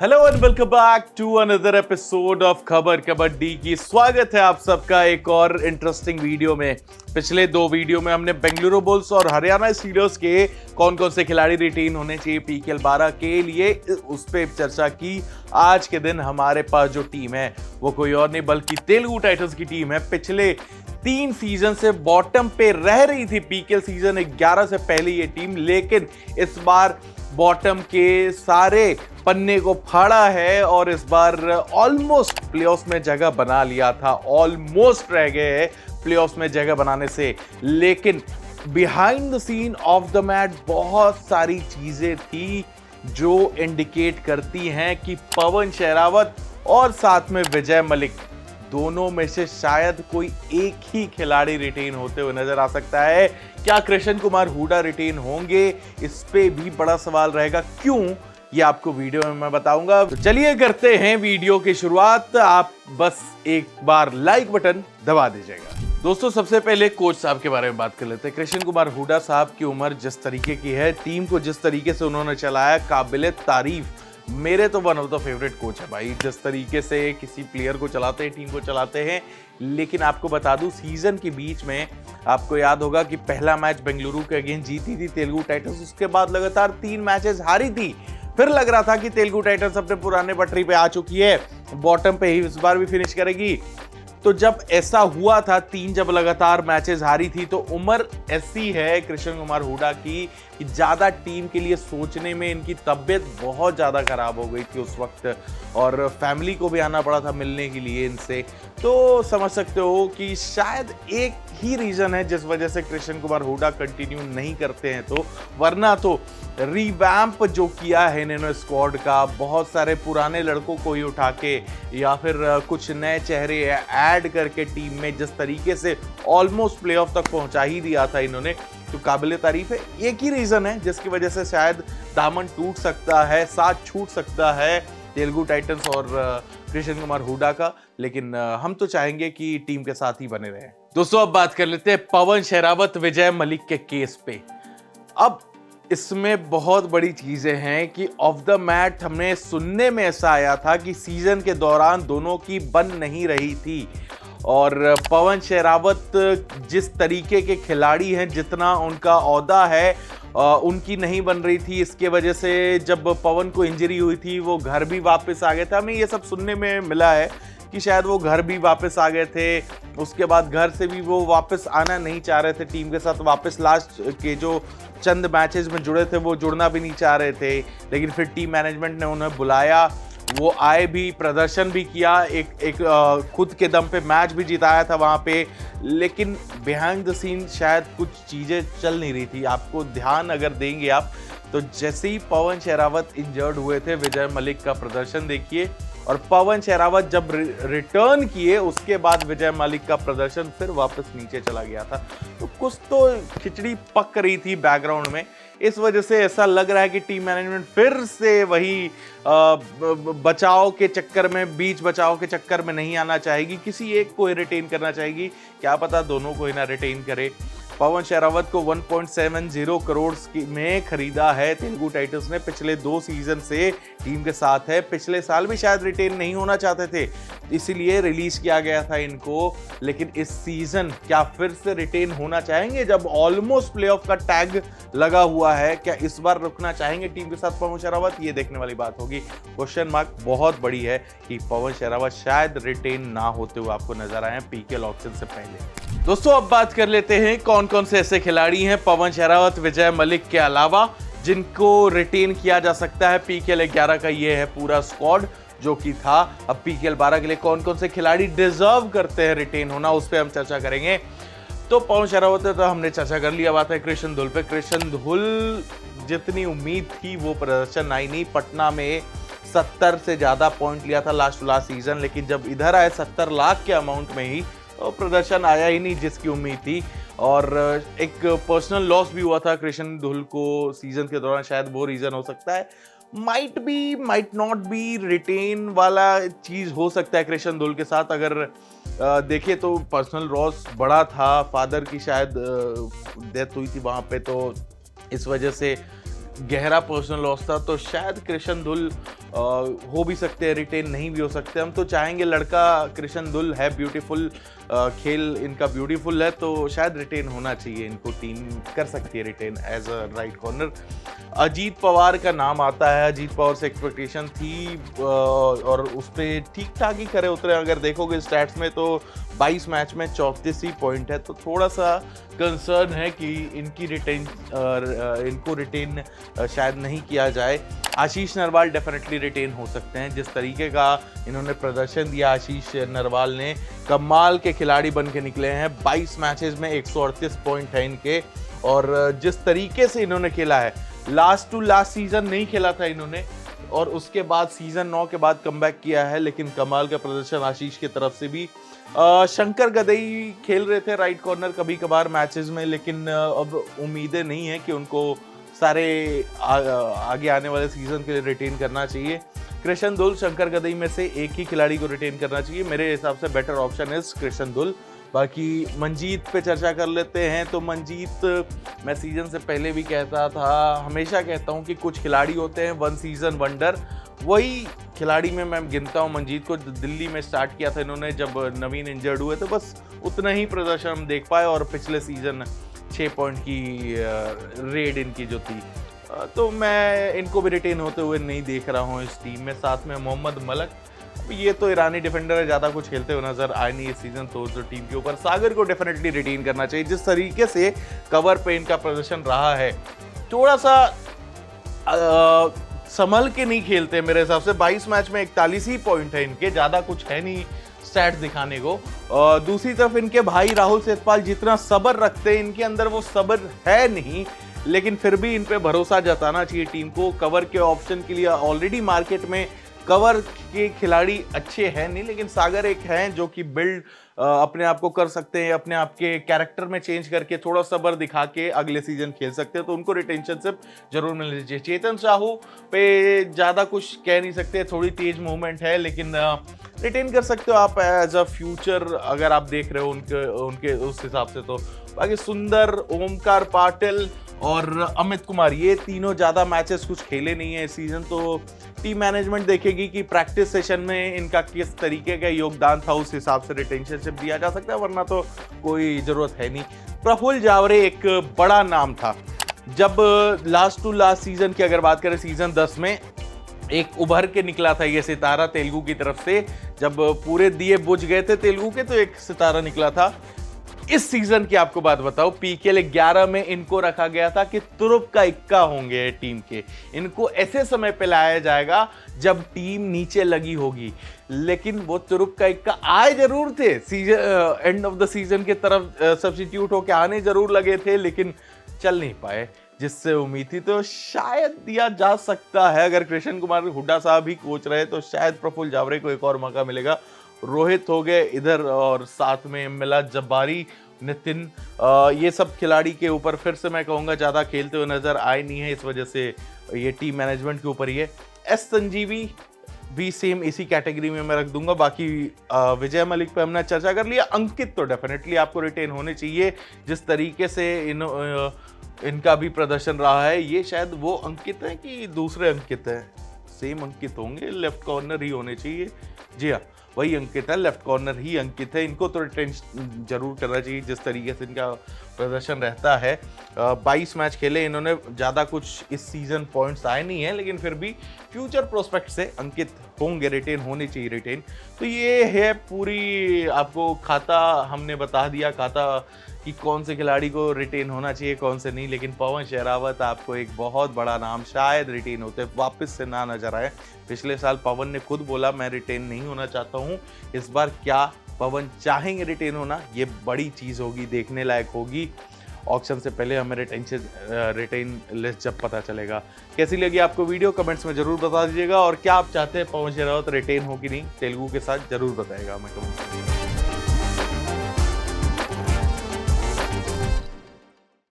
Hello and welcome back to another episode of Khabar Kabaddi की। स्वागत है आप सबका एक और इंटरेस्टिंग वीडियो में। पिछले दो वीडियो में हमने बेंगलुरु बुल्स और हरियाणा स्टीलर्स के कौन कौन से खिलाड़ी रिटेन होने चाहिए पीकेएल 12 के लिए, उस पर चर्चा की। आज के दिन हमारे पास जो टीम है वो कोई और नहीं बल्कि तेलुगु टाइटंस की टीम है। पिछले 3 सीजन से बॉटम पे रह रही थी पीकेएल सीजन 11 से पहले ये टीम, लेकिन इस बार बॉटम के सारे पन्ने को फाड़ा है और इस बार ऑलमोस्ट प्लेऑफ्स में जगह बना लिया था। ऑलमोस्ट रह गए हैं प्लेऑफ्स में जगह बनाने से, लेकिन behind the scene of the mat बहुत सारी चीजें थी जो इंडिकेट करती हैं कि पवन शहरावत और साथ में विजय मलिक दोनों में से शायद कोई एक ही खिलाड़ी रिटेन होते हुए नजर आ सकता है। क्या कृष्ण कुमार हुडा रिटेन होंगे, इस पे भी बड़ा सवाल रहेगा। क्यों, ये आपको वीडियो में मैं बताऊंगा। तो चलिए करते हैं वीडियो की शुरुआत। आप बस एक बार लाइक बटन दबा दीजिएगा। दोस्तों, सबसे पहले कोच साहब के बारे में बात कर लेते हैं। कृष्ण कुमार हुडा साहब की उम्र जिस तरीके की है, टीम को जिस तरीके से उन्होंने चलाया, काबिले तारीफ। मेरे तो one of the favourite coach है भाई, जिस तरीके से किसी प्लेयर को चलाते हैं, टीम को चलाते हैं। लेकिन आपको बता दूं, सीजन के बीच में आपको याद होगा कि पहला मैच बेंगलुरु के अगेंस्ट जीती थी तेलुगु टाइटंस, उसके बाद लगातार 3 मैचेस हारी थी। फिर लग रहा था कि तेलुगु टाइटंस अपने पुराने पटरी पे आ चुकी है, बॉटम पे ही इस बार भी फिनिश करेगी। तो जब ऐसा हुआ था, 3 जब लगातार मैचेस हारी थी, तो उम्र ऐसी है कृष्ण कुमार हुडा की कि ज्यादा टीम के लिए सोचने में इनकी तबीयत बहुत ज्यादा खराब हो गई थी उस वक्त, और फैमिली को भी आना पड़ा था मिलने के लिए इनसे। तो समझ सकते हो कि शायद एक ही रीजन है जिस वजह से कृष्ण कुमार हुडा कंटिन्यू नहीं करते हैं। तो वरना तो रिवैम्प जो किया है इन्होंने स्क्वाड का, बहुत सारे पुराने लड़कों को ही उठा के या फिर कुछ नए चेहरे ऐड करके टीम में जिस तरीके से ऑलमोस्ट प्लेऑफ तक पहुंचा ही दिया था इन्होंने, तो काबिले तारीफ है। एक ही रीजन है जिसकी वजह से शायद दामन टूट सकता है, साथ छूट सकता है तेलुगु टाइटंस और कृष्ण कुमार हुडा का, लेकिन हम तो चाहेंगे कि टीम के साथ ही बने रहें। दोस्तों, अब बात कर लेते हैं पवन शहरावत विजय मलिक के केस पे। अब इसमें बहुत बड़ी चीजें हैं कि ऑफ द मैट हमने सुनने में ऐसा आया था कि सीजन के दौरान दोनों की बन नहीं रही थी, और पवन शहरावत जिस तरीके के खिलाड़ी हैं, जितना उनका ओहदा है, उनकी नहीं बन रही थी। इसके वजह से जब पवन को इंजरी हुई थी वो घर भी वापस आ गए थे। हमें ये सब सुनने में मिला है कि शायद वो घर भी वापस आ गए थे। उसके बाद घर से भी वो वापस आना नहीं चाह रहे थे टीम के साथ वापस। लास्ट के जो चंद मैचेस में जुड़े थे वो जुड़ना भी नहीं चाह रहे थे, लेकिन फिर टीम मैनेजमेंट ने उन्हें बुलाया, वो आए भी, प्रदर्शन भी किया, एक खुद के दम पे मैच भी जिताया था वहाँ पे। लेकिन बिहाइंड द सीन शायद कुछ चीज़ें चल नहीं रही थी। आपको ध्यान अगर देंगे आप, तो जैसे ही पवन शहरावत इंजर्ड हुए थे, विजय मलिक का प्रदर्शन देखिए, और पवन शहरावत जब रिटर्न किए उसके बाद विजय मलिक का प्रदर्शन फिर वापस नीचे चला गया था। तो कुछ तो खिचड़ी पक रही थी बैकग्राउंड में। इस वजह से ऐसा लग रहा है कि टीम मैनेजमेंट फिर से वही बचाव के चक्कर में, बीच बचाव के चक्कर में नहीं आना चाहेगी, किसी एक को ही रिटेन करना चाहेगी। क्या पता दोनों को ही ना रिटेन करे। पवन शहरावत को 1.70 करोड़ में खरीदा है तेलुगु टाइटंस ने, पिछले 2 सीजन से टीम के साथ है। पिछले साल भी शायद रिटेन नहीं होना चाहते थे, इसीलिए रिलीज किया गया था इनको। लेकिन इस सीजन क्या फिर से रिटेन होना चाहेंगे जब ऑलमोस्ट प्लेऑफ का टैग लगा हुआ है? क्या इस बार रुकना चाहेंगे टीम के साथ पवन शहरावत? ये देखने वाली बात होगी। क्वेश्चन मार्क बहुत बड़ी है कि पवन शहरावत शायद रिटेन ना होते हुए आपको नजर आए पीकेएल ऑक्शन से पहले। दोस्तों, अब बात कर लेते हैं कौन कौन से ऐसे खिलाड़ी हैं पवन शहरावत, विजय मलिक के अलावा जिनको रिटेन किया जा सकता है पीकेएल 11 का। ये है पूरा स्क्वाड जो कि था। अब पीकेएल 12 के लिए कौन कौन से खिलाड़ी डिजर्व करते हैं रिटेन होना, उस पर हम चर्चा करेंगे। तो पवन शहरावत तो हमने चर्चा कर लिया। बात है कृष्ण धुल पे। कृष्ण धुल जितनी उम्मीद थी वो प्रदर्शन आई नहीं। पटना में 70 से ज्यादा पॉइंट लिया था लास्ट सीजन, लेकिन जब इधर आए 70 लाख के अमाउंट में ही, तो प्रदर्शन आया ही नहीं जिसकी उम्मीद थी। और एक पर्सनल लॉस भी हुआ था कृष्ण धुल को सीजन के दौरान, शायद वो रीजन हो सकता है। Might be, might not be, retain वाला चीज हो सकता है कृष्ण धुल के साथ। अगर देखिए तो पर्सनल लॉस बड़ा था, फादर की शायद डेथ हुई थी वहां पे, तो इस वजह से गहरा पर्सनल लॉस था। तो शायद कृष्ण धुल हो भी सकते हैं रिटेन, नहीं भी हो सकते। हम तो चाहेंगे, लड़का कृशन दुल है ब्यूटीफुल, खेल इनका ब्यूटीफुल है, तो शायद रिटेन होना चाहिए इनको, टीम कर सकती है retain as a right corner. Ajit Pawar का नाम आता है, अजीत पवार से एक्सपेक्टेशन थी और उस पर ठीक ठाक ही खरे उतरे। अगर देखोगे स्टैट्स में तो 22 मैच में 34 ही पॉइंट है, तो थोड़ा सा कंसर्न है कि इनको रिटेन शायद नहीं किया जाए। आशीष नरवाल डेफिनेटली रिटेन हो सकते हैं, जिस तरीके का इन्होंने प्रदर्शन दिया आशीष नरवाल ने, कमाल के खिलाड़ी बन के निकले हैं। 22 मैचेस में 138 पॉइंट है इनके, और जिस तरीके से इन्होंने खेला है, लास्ट टू लास्ट सीजन नहीं खेला था इन्होंने, और उसके बाद सीजन 9 के बाद कमबैक किया है, लेकिन कमाल का प्रदर्शन आशीष की तरफ से भी। शंकर गदई खेल रहे थे राइट कॉर्नर कभी कभार मैचेस में, लेकिन अब उम्मीदें नहीं है कि उनको सारे आगे आने वाले सीजन के लिए रिटेन करना चाहिए। कृशन दुल, शंकर गदई में से एक ही खिलाड़ी को रिटेन करना चाहिए। मेरे हिसाब से बेटर ऑप्शन इज कृशन दुल। बाकी मंजीत पे चर्चा कर लेते हैं। तो मंजीत, मैं सीजन से पहले भी कहता था, हमेशा कहता हूं कि कुछ खिलाड़ी होते हैं वन सीजन वंडर, वही खिलाड़ी में मैं गिनता हूं मंजीत को। दिल्ली में स्टार्ट किया था इन्होंने जब नवीन इंजर्ड हुए, तो बस उतना ही प्रदर्शन हम देख पाए, और पिछले सीजन 6 पॉइंट की रेड इनकी जो थी, तो मैं इनको भी रिटेन होते हुए नहीं देख रहा हूं इस टीम में। साथ में मोहम्मद मलक, ये तो ईरानी डिफेंडर है, ज़्यादा कुछ खेलते हुए नजर आए नहीं इस सीजन, तो जो टीम के ऊपर सागर को डेफिनेटली रिटेन करना चाहिए। जिस तरीके से कवर पे इनका प्रदर्शन रहा है, थोड़ा सा संभल के नहीं खेलते मेरे हिसाब से। 22 मैच में 41 ही पॉइंट है इनके, ज़्यादा कुछ है नहीं स्टैट्स दिखाने को। दूसरी तरफ इनके भाई राहुल सेठपाल जितना सब्र रखते हैं, इनके अंदर वो सब्र है नहीं, लेकिन फिर भी इन पे भरोसा जताना चाहिए टीम को। कवर के ऑप्शन के लिए ऑलरेडी मार्केट में कवर के खिलाड़ी अच्छे हैं नहीं, लेकिन सागर एक हैं जो कि बिल्ड अपने आप को कर सकते हैं, अपने आप के कैरेक्टर में चेंज करके थोड़ा सब्र दिखा के अगले सीजन खेल सकते हैं, तो उनको रिटेंशनशिप जरूर मिलनी चाहिए। चेतन साहू पे ज़्यादा कुछ कह नहीं सकते, थोड़ी तेज मूवमेंट है, लेकिन रिटेन कर सकते हो आप एज अ फ्यूचर, अगर आप देख रहे हो उनके उस हिसाब से। तो बाकी सुंदर, ओमकार पाटिल और अमित कुमार, ये तीनों ज़्यादा मैचेस कुछ खेले नहीं है इस सीजन, तो टीम मैनेजमेंट देखेगी कि प्रैक्टिस सेशन में इनका किस तरीके का योगदान था, उस हिसाब से रिटेंशनशिप दिया जा सकता है, वरना तो कोई ज़रूरत है नहीं। प्रफुल्ल जावरे एक बड़ा नाम था, जब लास्ट टू लास्ट सीजन की अगर बात करें, सीजन 10 में एक उभर के निकला था ये सितारा तेलुगु की तरफ से, जब पूरे दिए बुझ गए थे तेलुगु के, तो एक सितारा निकला था। इस सीजन की आपको बात बताओ, पीकेएल 11 में इनको रखा गया था कि तुरुप का इक्का होंगे टीम के, इनको ऐसे समय पे लाया जाएगा जब टीम नीचे लगी होगी, लेकिन वो तुरुप का इक्का आए जरूर थे, season end of the season के तरफ सब्स्टिट्यूट होके आने जरूर लगे थे, लेकिन चल नहीं पाए जिससे उम्मीद थी। तो शायद दिया जा सकता है, अगर कृष्ण कुमार हुड्डा साहब भी कोच रहे, तो शायद प्रफुल्ल जावरे को एक और मौका मिलेगा। रोहित हो गए इधर, और साथ में मिलाद जब्बारी, नितिन, ये सब खिलाड़ी के ऊपर फिर से मैं कहूँगा ज़्यादा खेलते हुए नजर आए नहीं है, इस वजह से ये टीम मैनेजमेंट के ऊपर ही है। एस संजीवी भी सेम इसी कैटेगरी में मैं रख दूंगा। बाकी विजय मलिक पे हमने चर्चा कर लिया। अंकित तो डेफिनेटली आपको रिटेन होने चाहिए, जिस तरीके से इनका भी प्रदर्शन रहा है। ये शायद वो अंकित है कि दूसरे अंकित है, सेम अंकित होंगे, लेफ्ट कॉर्नर ही होने चाहिए। जी हाँ, वही अंकित है, लेफ्ट कॉर्नर ही अंकित है। इनको तो रिटेन जरूर करना चाहिए, जिस तरीके से इनका प्रदर्शन रहता है। 22 मैच खेले इन्होंने, ज़्यादा कुछ इस सीजन पॉइंट्स आए नहीं है, लेकिन फिर भी फ्यूचर प्रोस्पेक्ट से अंकित होंगे, रिटेन होने चाहिए रिटेन। तो ये है पूरी आपको खाता हमने बता दिया, खाता कि कौन से खिलाड़ी को रिटेन होना चाहिए, कौन से नहीं। लेकिन पवन शरावत आपको एक बहुत बड़ा नाम, शायद रिटेन होते वापस से ना नजर आए। पिछले साल पवन ने खुद बोला मैं रिटेन नहीं होना चाहता हूँ। इस बार क्या पवन चाहेंगे रिटेन होना, ये बड़ी चीज़ होगी, देखने लायक होगी। ऑक्शन से पहले हमें रिटेन लिस्ट जब पता चलेगा। कैसी लगी आपको वीडियो, कमेंट्स में जरूर बता दीजिएगा। और क्या आप चाहते हैं पवन शरावत रिटेन हो कि नहीं तेलुगु के साथ, जरूर बताएगा हमें कमेंट्स में।